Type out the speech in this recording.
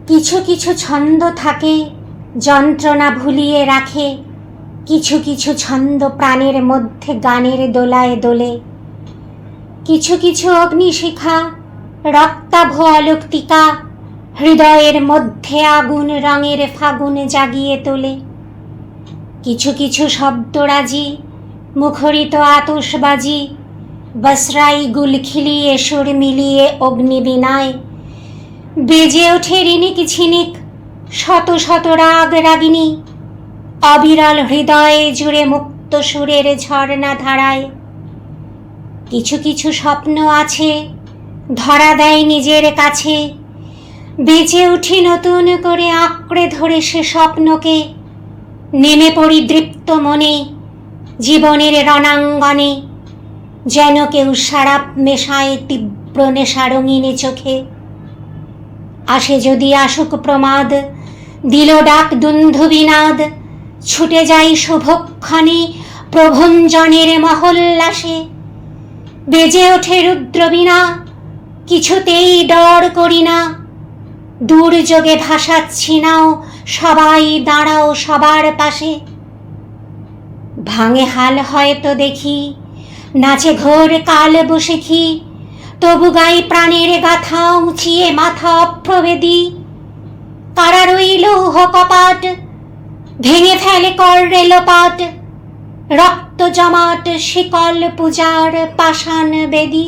কিছু কিছু ছন্দ থাকে যন্ত্রণা ভুলিয়ে রাখে, কিছু কিছু ছন্দ প্রাণের মধ্যে গানের দোলায় দোলে। কিছু কিছু অগ্নিশিখা রক্তাভ আলোকটিকা হৃদয়ের মধ্যে আগুন রঙের ফাগুন জাগিয়ে তোলে। কিছু কিছু শব্দরাজি মুখরিত আতশবাজি বসরাই গুল খিলিয়ে সুর মিলিয়ে অগ্নিবীণায় বেজে ওঠে রিনিক ঝিনিক শত শত রাগ রাগিনী অবিরল হৃদয়ে জুড়ে মুক্ত সুরের ঝর্ণা ধারায়। কিছু কিছু স্বপ্ন আছে ধরা দেয় নিজের কাছে, বেঁচে উঠি নতুন করে আঁকড়ে ধরে সে স্বপ্নকে। নেমে পড়ি দৃপ্ত মনে জীবনের রণাঙ্গনে, যেন কেউ সারাপ মেশায় তীব্র নেশা রঙিনে চোখে। আসে যদি আসুক প্রমাদ, দিল ডাক দুন্ধুবিনাদ, ছুটে যাই শুভক্ষণে প্রভঞ্জনের মহল্লাসে। বেজে ওঠে রুদ্রবীণা, কিছুতেই ডর করি না, দুর্যোগে ভাসাচ্ছি নাও, সবাই দাঁড়াও সবার পাশে। ভাঙে হাল হয়তো দেখি, নাচে ঘোর কাল বসেখি, তবু গাই প্রাণের গাথা উঁচিয়ে মাথা অপ্রভেদী। কারা রইল কপাট, ভেঙে ফেলে কর রেলোপাট, রক্ত জমাট শিকল পূজার পাষাণ বেদী।